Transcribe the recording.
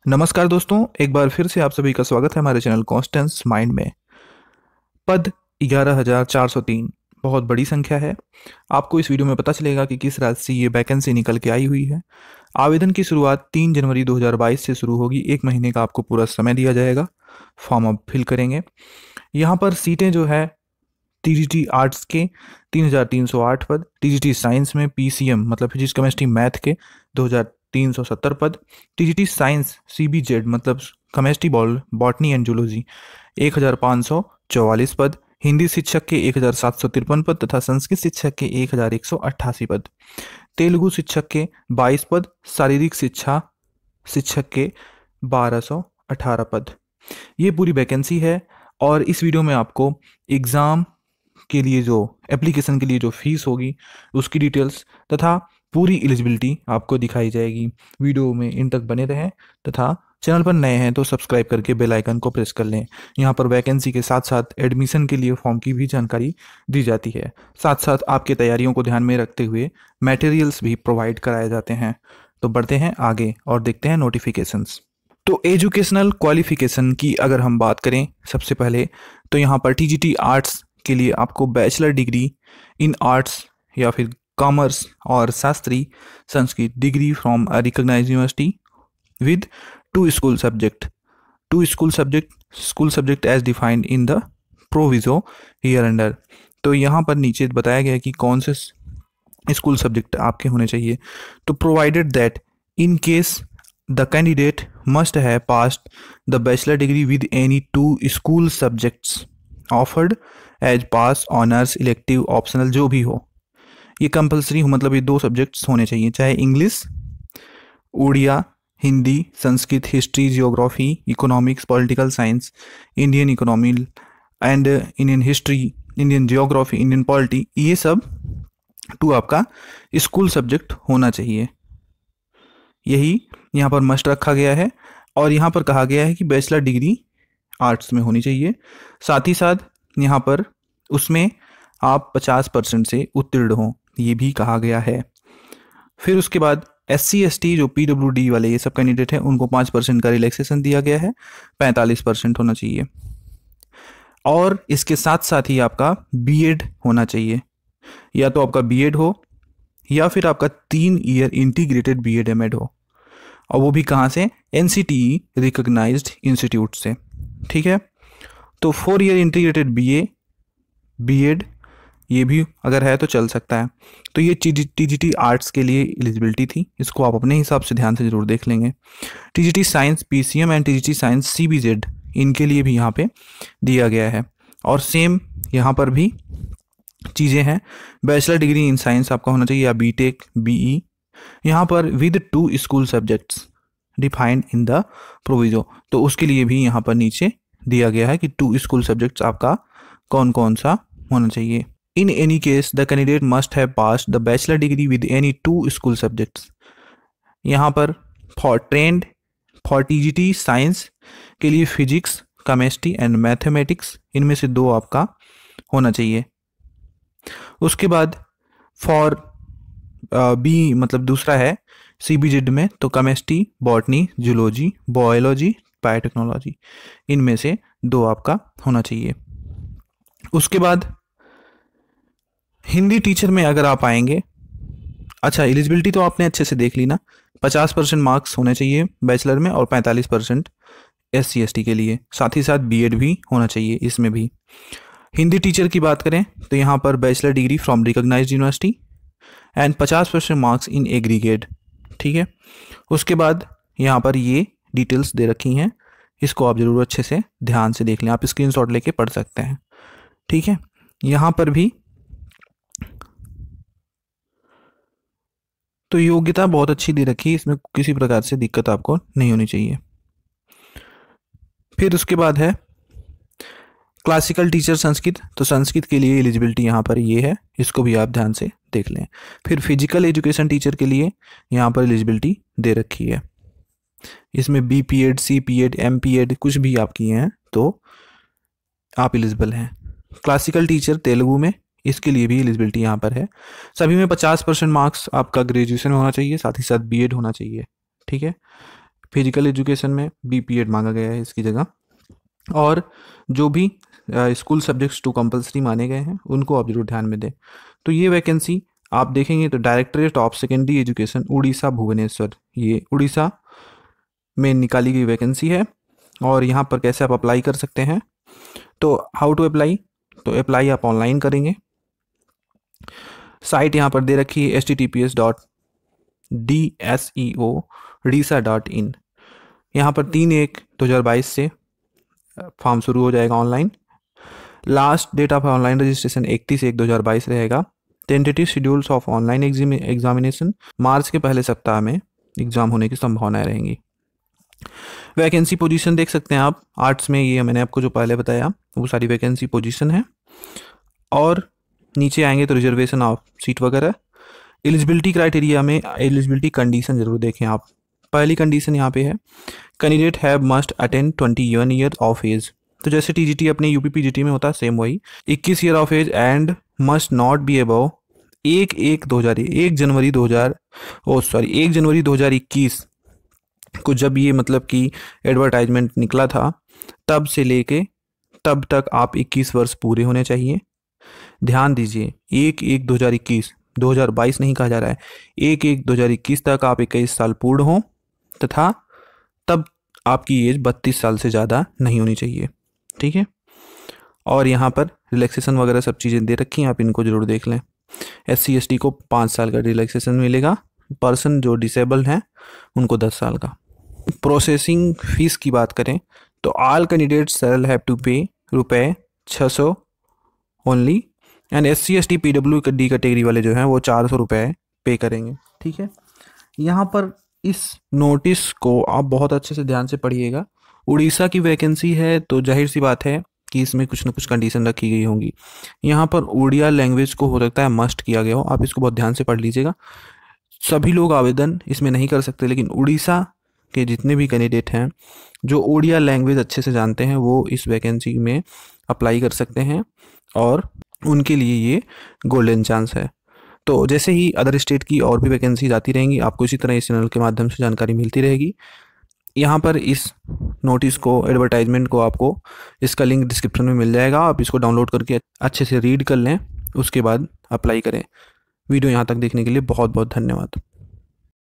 नमस्कार दोस्तों, एक बार फिर से आप सभी का स्वागत है हमारे चैनल कॉन्स्टेंस माइंड में। पद 11,403 बहुत बड़ी संख्या है। आपको इस वीडियो में पता चलेगा कि किस राज्य से ये वैकेंसी निकल के आई हुई है। आवेदन की शुरुआत 3 जनवरी 2022 से शुरू होगी। 1 महीने का आपको पूरा समय दिया जाएगा। फॉर्म आप फिल करेंगे। यहाँ पर सीटें जो है टीजीटी आर्ट्स के 3,308 पद, टीजीटी साइंस में पीसीएम मतलब फिजिक्स केमिस्ट्री मैथ के 2,370 पद, टीजीटी साइंस सीबीजेड मतलब केमिस्ट्री बॉटनी एंड जूलॉजी 1,544 पद, हिंदी शिक्षक के 1,753 पद तथा संस्कृत शिक्षक के 1,188 पद, तेलुगु शिक्षक के 22 पद, शारीरिक शिक्षा शिक्षक के 1,218 पद। ये पूरी वैकेंसी है। और इस वीडियो में आपको एग्ज़ाम के लिए जो एप्लीकेशन के लिए जो फीस होगी उसकी डिटेल्स तथा पूरी एलिजिबिलिटी आपको दिखाई जाएगी। वीडियो में इन तक बने रहें तथा चैनल पर नए हैं तो सब्सक्राइब करके बेल आइकन को प्रेस कर लें। यहाँ पर वैकेंसी के साथ साथ एडमिशन के लिए फॉर्म की भी जानकारी दी जाती है। साथ साथ आपके तैयारियों को ध्यान में रखते हुए मटेरियल्स भी प्रोवाइड कराए जाते हैं। तो बढ़ते हैं आगे और देखते हैं नोटिफिकेशंस। तो एजुकेशनल क्वालिफिकेशन की अगर हम बात करें सबसे पहले तो यहाँ पर टीजीटी आर्ट्स के लिए आपको बैचलर डिग्री इन आर्ट्स या फिर कॉमर्स और Shastri Sanskrit degree from a recognised university with two school subject as defined in the proviso hereunder. तो यहाँ पर नीचे बताया गया है कि कौन से स्कूल सब्जेक्ट आपके होने चाहिए। तो provided that in case the candidate must have passed the bachelor degree with any 2 school subjects offered as pass honours elective optional जो भी हो, ये कंपलसरी हो, मतलब ये 2 सब्जेक्ट्स होने चाहिए, चाहे English Oriya Hindi Sanskrit history geography economics political science Indian economy and Indian history Indian geography Indian polity, ये सब 2 आपका स्कूल सब्जेक्ट होना चाहिए। यही यहाँ पर मस्ट रखा गया है। और यहाँ पर कहा गया है कि बैचलर डिग्री आर्ट्स में होनी चाहिए। साथ ही साथ यहाँ पर उसमें आप 50% से उत्तीर्ण हों, ये भी कहा गया है। फिर उसके बाद SC ST जो PWD वाले ये सब कैंडिडेट हैं उनको 5% का रिलैक्सेशन दिया गया है, 45% होना चाहिए। और इसके साथ साथ ही आपका बीएड होना चाहिए, या तो आपका बीएड हो या फिर आपका 3 ईयर इंटीग्रेटेड बीएड एमएड हो, और वो भी कहाँ से, NCTE रिकॉग्नाइज्ड इंस्टीट्यूट से। ठीक है, तो 4 ईयर इंटीग्रेटेड बीएड ये भी अगर है तो चल सकता है। तो ये टीजीटी आर्ट्स के लिए एलिजिबिलिटी थी, इसको आप अपने हिसाब से ध्यान से ज़रूर देख लेंगे। TGT science PCM and TGT science CBZ इनके लिए भी यहाँ पे दिया गया है। और सेम यहाँ पर भी चीज़ें हैं। बैचलर डिग्री इन साइंस आपका होना चाहिए या बीटेक बीई, यहाँ पर with 2 school subjects defined in the proviso, तो उसके लिए भी यहाँ पर नीचे दिया गया है कि 2 स्कूल सब्जेक्ट्स आपका कौन कौन सा होना चाहिए। In any case the candidate must have passed the bachelor degree with any 2 school subjects. यहाँ पर फॉर टीजीटी साइंस के लिए फिजिक्स केमिस्ट्री एंड मैथमेटिक्स इनमें से 2 आपका होना चाहिए। उसके बाद फॉर बी मतलब दूसरा है सीबीजेड में, तो chemistry botany zoology biology biotechnology इनमें से 2 आपका होना चाहिए। उसके बाद हिंदी टीचर में अगर आप आएंगे, अच्छा एलिजिबिलिटी तो आपने अच्छे से देख ली ना, 50% मार्क्स होने चाहिए बैचलर में और 45% SC ST के लिए, साथ ही साथ बीएड भी होना चाहिए इसमें भी। हिंदी टीचर की बात करें तो यहाँ पर bachelor degree from recognised university and 50% marks in aggregate. ठीक है, उसके बाद यहाँ पर ये डिटेल्स दे रखी हैं, इसको आप ज़रूर अच्छे से ध्यान से देख लें, आप स्क्रीनशॉट लेके पढ़ सकते हैं। ठीक है, यहाँ पर भी तो योग्यता बहुत अच्छी दे रखी है, इसमें किसी प्रकार से दिक्कत आपको नहीं होनी चाहिए। फिर उसके बाद है क्लासिकल टीचर संस्कृत, तो संस्कृत के लिए एलिजिबिलिटी यहाँ पर ये है, इसको भी आप ध्यान से देख लें। फिर फिजिकल एजुकेशन टीचर के लिए यहाँ पर एलिजिबिलिटी दे रखी है, इसमें BPEd CPEd MPEd कुछ भी आप किए हैं तो आप एलिजिबल हैं। क्लासिकल टीचर तेलुगु में, इसके लिए भी एलिजिबिलिटी यहाँ पर है। सभी में 50% मार्क्स आपका ग्रेजुएशन होना चाहिए, साथ ही साथ बीएड होना चाहिए। ठीक है, फिजिकल एजुकेशन में BPED मांगा गया है इसकी जगह। और जो भी स्कूल सब्जेक्ट्स टू कंपलसरी माने गए हैं उनको आप जरूर ध्यान में दें। तो ये वैकेंसी आप देखेंगे तो directorate of secondary education Orissa Bhubaneswar, ये उड़ीसा में निकाली गई वैकेंसी है। और यहाँ पर कैसे आप अप्लाई कर सकते हैं, तो हाउ टू अप्लाई, तो अप्लाई आप ऑनलाइन करेंगे। साइट यहाँ पर दे रखी है https://dseo.odisha.in। यहाँ पर 3/1/2022 से फॉर्म शुरू हो जाएगा online. Last date of online registration 31/1/2022 रहेगा। Tentative schedules of online examination, March के पहले सप्ताह में एग्जाम होने की संभावनाएं रहेंगी। वैकेंसी पोजीशन देख सकते हैं आप, आर्ट्स में ये मैंने आपको जो पहले बताया वो सारी वैकेंसी पोजीशन है। और नीचे आएंगे तो रिजर्वेशन ऑफ सीट वगैरह। एलिजिबिलिटी क्राइटेरिया में एलिजिबिलिटी कंडीशन जरूर देखें आप। पहली कंडीशन यहाँ पे है, candidate have must attend 21 year of age. तो जैसे TGT अपने UPPGT में होता है सेम वही, 21 year of age and must not be above 1 January 2021 को, जब ये मतलब कि एडवर्टाइजमेंट निकला था तब से लेके तब तक आप 21 वर्ष पूरे होने चाहिए। ध्यान दीजिए 1/1/2021, 2022 नहीं कहा जा रहा है, 1/1/2021 तक आप 21 साल पूर्ण हो तथा तब आपकी एज 32 साल से ज़्यादा नहीं होनी चाहिए। ठीक है। और यहाँ पर रिलैक्सेशन वगैरह सब चीज़ें दे रखी हैं, आप इनको जरूर देख लें। SC ST को 5 साल का रिलैक्सेशन मिलेगा, पर्सन जो डिसेबल हैं उनको 10 साल का। प्रोसेसिंग फीस की बात करें तो all candidates shall have to pay ₹600 only and SC ST PWD category वाले जो हैं वो ₹400 पे करेंगे। ठीक है। यहाँ पर इस नोटिस को आप बहुत अच्छे से ध्यान से पढ़िएगा। उड़ीसा की वैकेंसी है तो जाहिर सी बात है कि इसमें कुछ ना कुछ कंडीशन रखी गई होंगी। यहाँ पर उड़िया लैंग्वेज को हो सकता है मस्ट किया गया हो, आप इसको बहुत ध्यान से पढ़ लीजिएगा। सभी लोग आवेदन इसमें नहीं कर सकते, लेकिन उड़ीसा के जितने भी कैंडिडेट हैं जो उड़िया लैंग्वेज अच्छे से जानते हैं वो इस वैकेंसी में अप्लाई कर सकते हैं और उनके लिए ये गोल्डन चांस है। तो जैसे ही अदर स्टेट की और भी वैकेंसीज आती रहेंगी आपको इसी तरह इस चैनल के माध्यम से जानकारी मिलती रहेगी। यहाँ पर इस नोटिस को, एडवर्टाइजमेंट को आपको इसका लिंक डिस्क्रिप्शन में मिल जाएगा, आप इसको डाउनलोड करके अच्छे से रीड कर लें, उसके बाद अप्लाई करें। वीडियो यहाँ तक देखने के लिए बहुत बहुत धन्यवाद।